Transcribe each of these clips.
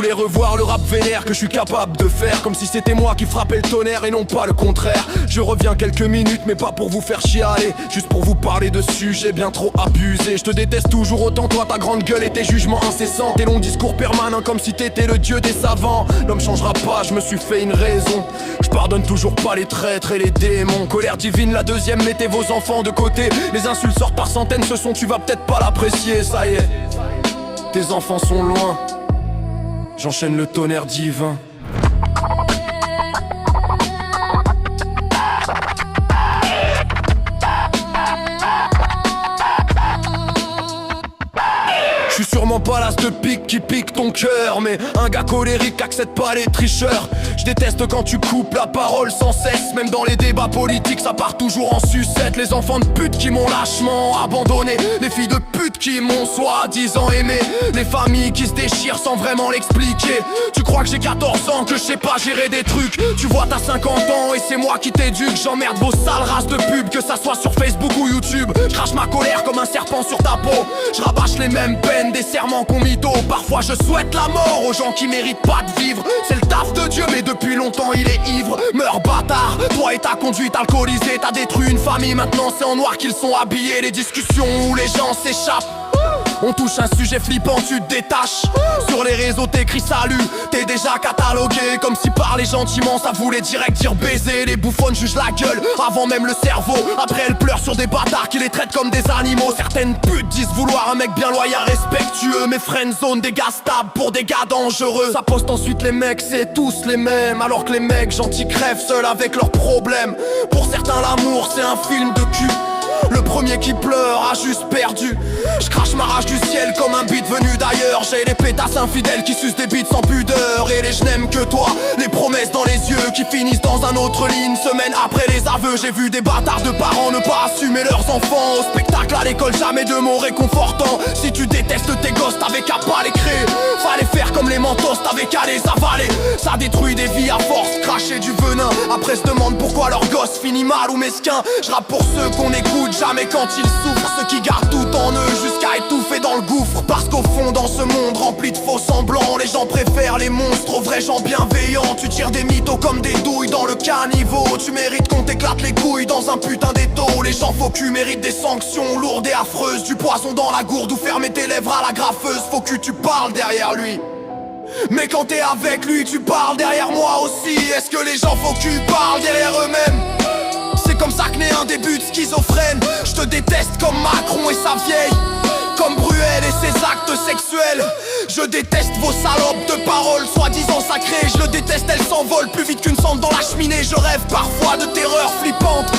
voulais revoir le rap vénère que je suis capable de faire, comme si c'était moi qui frappais le tonnerre et non pas le contraire. Je reviens quelques minutes mais pas pour vous faire chialer, juste pour vous parler de sujets bien trop abusés. Je te déteste toujours autant, toi ta grande gueule et tes jugements incessants, tes longs discours permanents comme si t'étais le dieu des savants. L'homme changera pas, je me suis fait une raison. Je pardonne toujours pas les traîtres et les démons. Colère divine la deuxième, mettez vos enfants de côté. Les insultes sortent par centaines, ce son tu vas peut-être pas l'apprécier. Ça y est, tes enfants sont loin. J'enchaîne le tonnerre divin. Je suis sûrement pas l'as de pique qui pique ton cœur, mais un gars colérique accepte pas les tricheurs. Je déteste quand tu coupes la parole sans cesse, même dans les débats politiques ça part toujours en sucette. Les enfants de pute qui m'ont lâchement abandonné, les filles de pute qui m'ont soi-disant aimé, les familles qui se déchirent sans vraiment l'expliquer. Tu crois que j'ai 14 ans, que je sais pas gérer des trucs? Tu vois t'as 50 ans et c'est moi qui t'éduque. J'emmerde vos sales races de pub, que ça soit sur Facebook ou YouTube. Je crache ma colère comme un serpent sur ta peau. Je rabâche les mêmes peines, des serments qu'on mytho. Parfois je souhaite la mort aux gens qui méritent pas de vivre. C'est le taf de Dieu mais depuis longtemps il est ivre. Meurs bâtard, toi et ta conduite alcoolisée. T'as détruit une famille, maintenant c'est en noir qu'ils sont habillés. Les discussions où les gens s'échappent, on touche un sujet flippant, tu te détaches. Sur les réseaux t'écris salut, t'es déjà catalogué comme si parler gentiment ça voulait direct dire baiser. Les bouffonnes jugent la gueule avant même le cerveau. Après elles pleurent sur des bâtards qui les traitent comme des animaux. Certaines putes disent vouloir un mec bien loyal, respectueux, mais friendzone des gars stables pour des gars dangereux. Ça poste ensuite les mecs, c'est tous les mêmes, alors que les mecs gentils crèvent seuls avec leurs problèmes. Pour certains l'amour c'est un film de cul, le premier qui pleure a juste perdu. Je crache ma rage du ciel comme un beat venu d'ailleurs. J'ai les pétasses infidèles qui sucent des beats sans pudeur. Et les je n'aime que toi, les promesses dans les yeux qui finissent dans un autre ligne. Semaine après les aveux, j'ai vu des bâtards de parents ne pas assumer leurs enfants. Au spectacle, à l'école, jamais de mots réconfortants. Si tu détestes tes gosses, t'avais qu'à pas les créer. Fallait faire comme les mentos, t'avais qu'à les avaler. Ça détruit des vies à force, cracher du venin. Après se demande pourquoi leur gosse finit mal ou mesquin. Je rappe pour ceux qu'on écoute jamais quand ils souffrent, ceux qui gardent tout en eux jusqu'à étouffer dans le gouffre. Parce qu'au fond dans ce monde rempli de faux semblants, les gens préfèrent les monstres aux vrais gens bienveillants. Tu tires des mythos comme des douilles dans le caniveau. Tu mérites qu'on t'éclate les couilles dans un putain d'étau. Les gens faux cul méritent des sanctions lourdes et affreuses, du poison dans la gourde ou fermer tes lèvres à la graffeuse. Faux cul tu parles derrière lui, mais quand t'es avec lui tu parles derrière moi aussi. Est-ce que les gens faux cul parlent derrière eux-mêmes? C'est comme ça que naît un début de schizophrène. Je te déteste comme Macron et sa vieille, comme Bruel et ses actes sexuels. Je déteste vos salopes de paroles soi-disant sacrées. Je le déteste, elles s'envolent plus vite qu'une cendre dans la cheminée. Je rêve parfois de terreur flippante.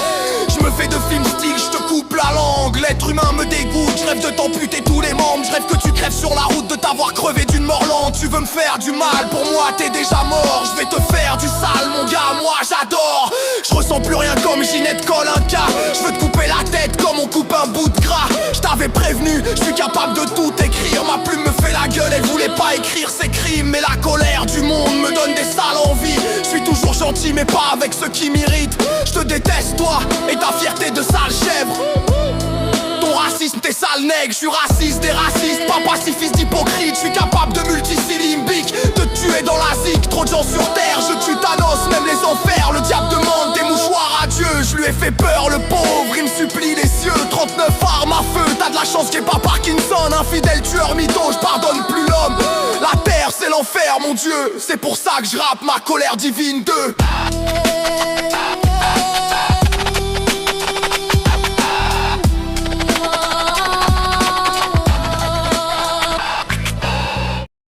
Je me fais de films style, je te coupe la langue. L'être humain me dégoûte, je rêve de t'amputer tous les membres. Je rêve que tu crèves sur la route, de t'avoir crevé d'une mort lente. Tu veux me faire du mal, pour moi t'es déjà mort. Je vais te faire du sale mon gars, moi j'adore. Je ressens plus rien comme Ginette Kolinka. Je veux te couper la tête comme on coupe un bout de gras. Je t'avais prévenu, je suis capable de tout écrire. Ma plume me fait la gueule, elle voulait pas écrire ses crimes. Mais la colère du monde me donne des sales envies. Je suis toujours gentil mais pas avec ceux qui m'irritent. Je te déteste toi et ta fierté de sale chèvre. Ton racisme, t'es sale nègre. Je suis raciste des racistes, pas pacifiste hypocrite. Je suis capable de multisyllabique, de tuer dans la zik. Trop de gens sur terre, je tue Thanos, même les enfers. Le diable demande des mouchoirs à Dieu. Je lui ai fait peur, le pauvre, il me supplie les cieux. 39 armes à feu, t'as de la chance qu'il n'y ait pas Parkinson. Infidèle tueur mytho, je pardonne plus l'homme. La terre c'est l'enfer mon Dieu, c'est pour ça que je rappe ma colère divine 2.